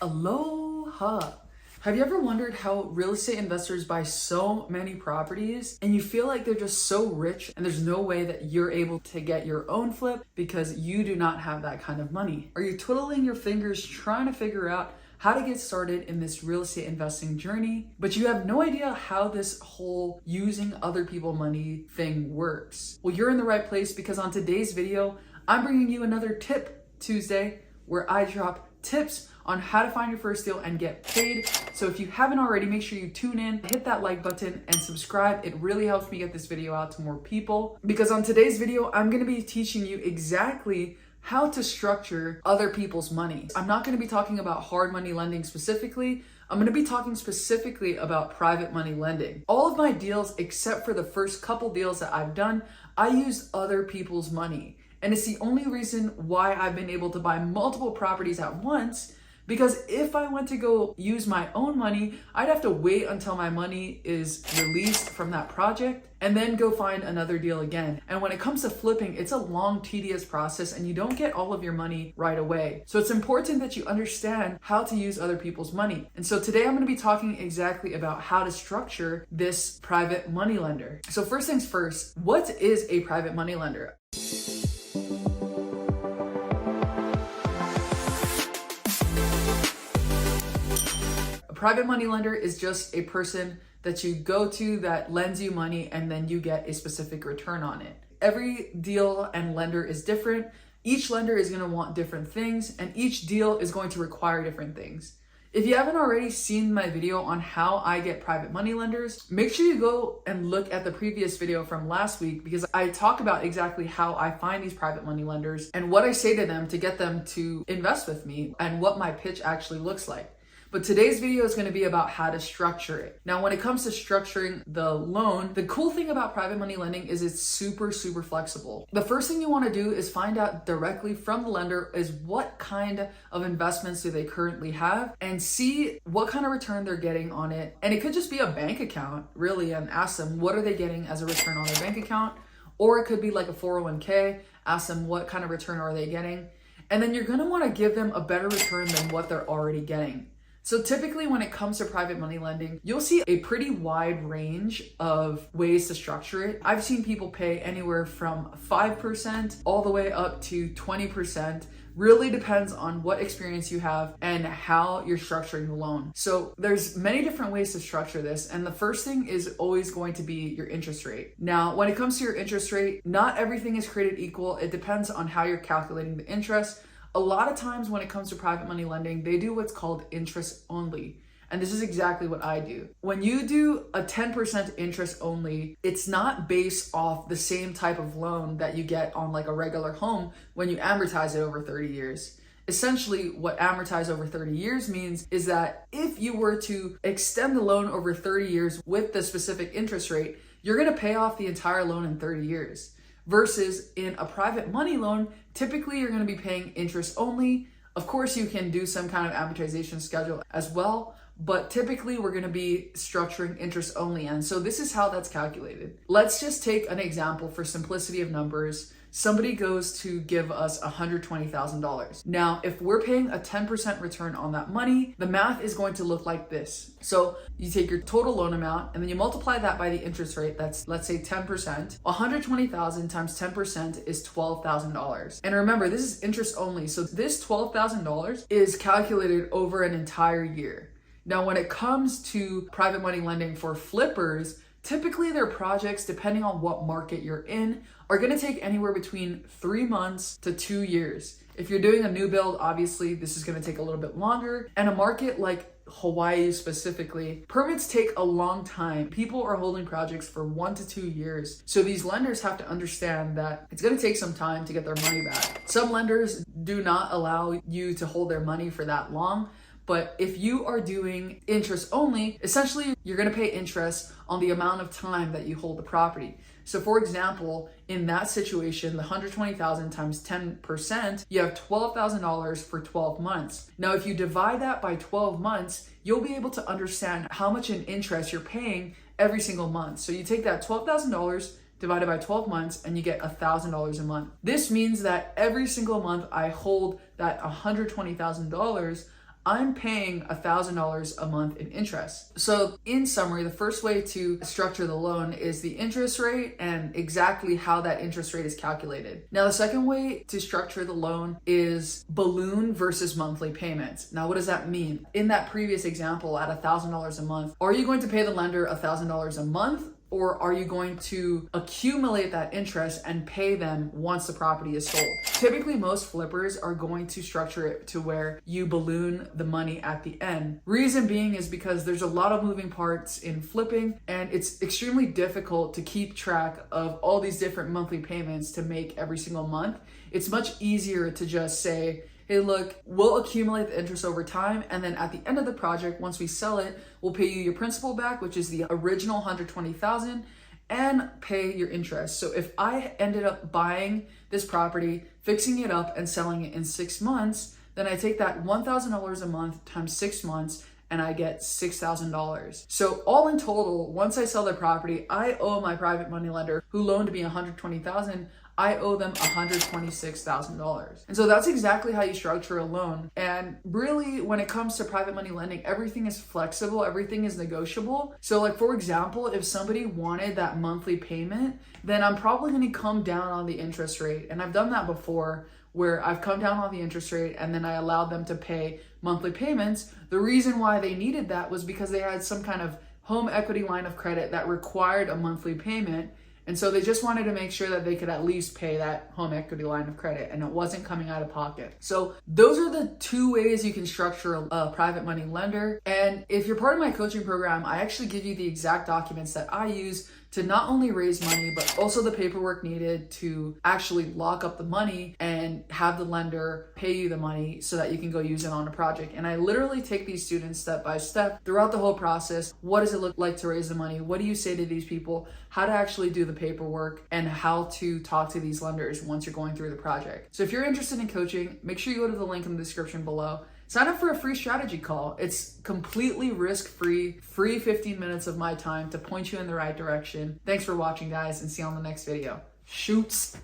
Aloha! Have you ever wondered how real estate investors buy so many properties and you feel like they're just so rich and there's no way that you're able to get your own flip because you do not have that kind of money? Are you twiddling your fingers trying to figure out how to get started in this real estate investing journey, but you have no idea how this whole using other people's money thing works? Well, you're in the right place because on today's video, I'm bringing you another Tip Tuesday where I drop tips on how to find your first deal and get paid. So if you haven't already, make sure you tune in, hit that like button and subscribe. It really helps me get this video out to more people, because on today's video, I'm gonna be teaching you exactly how to structure other people's money. I'm not gonna be talking about hard money lending specifically. I'm gonna be talking specifically about private money lending. All of my deals, except for the first couple deals that I've done, I used other people's money. And it's the only reason why I've been able to buy multiple properties at once, because if I went to go use my own money, I'd have to wait until my money is released from that project and then go find another deal again. And when it comes to flipping, it's a long, tedious process and you don't get all of your money right away. So it's important that you understand how to use other people's money. And so today I'm gonna be talking exactly about how to structure this private money lender. So first things first, what is a private money lender? Private money lender is just a person that you go to that lends you money and then you get a specific return on it. Every deal and lender is different. Each lender is going to want different things and each deal is going to require different things. If you haven't already seen my video on how I get private money lenders, make sure you go and look at the previous video from last week, because I talk about exactly how I find these private money lenders and what I say to them to get them to invest with me and what my pitch actually looks like. But today's video is going to be about how to structure it. Now, when it comes to structuring the loan, the cool thing about private money lending is it's super flexible. The first thing you want to do is find out directly from the lender is what kind of investments do they currently have and see what kind of return they're getting on it. And it could just be a bank account, really, and ask them what are they getting as a return on their bank account. Or it could be like a 401k, ask them what kind of return are they getting. And then you're going to want to give them a better return than what they're already getting. So typically when it comes to private money lending, you'll see a pretty wide range of ways to structure it. I've seen people pay anywhere from 5% all the way up to 20%. Really depends on what experience you have and how you're structuring the loan. So there's many different ways to structure this. And the first thing is always going to be your interest rate. Now, when it comes to your interest rate, not everything is created equal. It depends on how you're calculating the interest. A lot of times when it comes to private money lending, they do what's called interest only. And this is exactly what I do. When you do a 10% interest only, it's not based off the same type of loan that you get on like a regular home when you amortize it over 30 years. Essentially, what amortize over 30 years means is that if you were to extend the loan over 30 years with the specific interest rate, you're gonna pay off the entire loan in 30 years. Versus in a private money loan, typically you're going to be paying interest only. Of course, you can do some kind of amortization schedule as well, but typically we're going to be structuring interest only. And so this is how that's calculated. Let's just take an example for simplicity of numbers. Somebody goes to give us $120,000. Now, if we're paying a 10% return on that money, the math is going to look like this. So you take your total loan amount and then you multiply that by the interest rate. That's, let's say 10%. 120,000 times 10% is $12,000. And remember, this is interest only. So this $12,000 is calculated over an entire year. Now, when it comes to private money lending for flippers, typically their projects, depending on what market you're in, are going to take anywhere between 3 months to 2 years. If you're doing a new build, obviously this is going to take a little bit longer. And a market like Hawaii specifically, permits take a long time. People are holding projects for 1 to 2 years. So these lenders have to understand that it's going to take some time to get their money back. Some lenders do not allow you to hold their money for that long. But if you are doing interest only, essentially you're going to pay interest on the amount of time that you hold the property. So for example, in that situation, the $120,000 times 10%, you have $12,000 for 12 months. Now, if you divide that by 12 months, you'll be able to understand how much in interest you're paying every single month. So you take that $12,000 divided by 12 months and you get $1,000 a month. This means that every single month I hold that $120,000, I'm paying $1,000 a month in interest. So in summary, the first way to structure the loan is the interest rate and exactly how that interest rate is calculated. Now, the second way to structure the loan is balloon versus monthly payments. Now, what does that mean? In that previous example, at $1,000 a month, are you going to pay the lender $1,000 a month? Or are you going to accumulate that interest and pay them once the property is sold? Typically, most flippers are going to structure it to where you balloon the money at the end. Reason being is because there's a lot of moving parts in flipping, and it's extremely difficult to keep track of all these different monthly payments to make every single month. It's much easier to just say, hey, look, we'll accumulate the interest over time, and then at the end of the project, once we sell it, we'll pay you your principal back, which is the original $120,000, and pay your interest. So if I ended up buying this property, fixing it up, and selling it in 6 months, then I take that $1,000 a month times 6 months, and I get $6,000. So all in total, once I sell the property, I owe my private money lender who loaned me $120,000, I owe them $126,000. And so that's exactly how you structure a loan. And really, when it comes to private money lending, everything is flexible, everything is negotiable. So like, for example, if somebody wanted that monthly payment, then I'm probably gonna come down on the interest rate. And I've done that before, where I've come down on the interest rate and then I allowed them to pay monthly payments. The reason why they needed that was because they had some kind of home equity line of credit that required a monthly payment. And so they just wanted to make sure that they could at least pay that home equity line of credit and it wasn't coming out of pocket. So those are the two ways you can structure a private money lender. And if you're part of my coaching program, I actually give you the exact documents that I use to not only raise money, but also the paperwork needed to actually lock up the money and have the lender pay you the money so that you can go use it on a project. And I literally take these students step by step throughout the whole process. What does it look like to raise the money? What do you say to these people? How to actually do the paperwork and how to talk to these lenders once you're going through the project. So if you're interested in coaching, make sure you go to the link in the description below. Sign up for a free strategy call. It's completely risk-free, free 15 minutes of my time to point you in the right direction. Thanks for watching, guys, and see you on the next video. Shoots.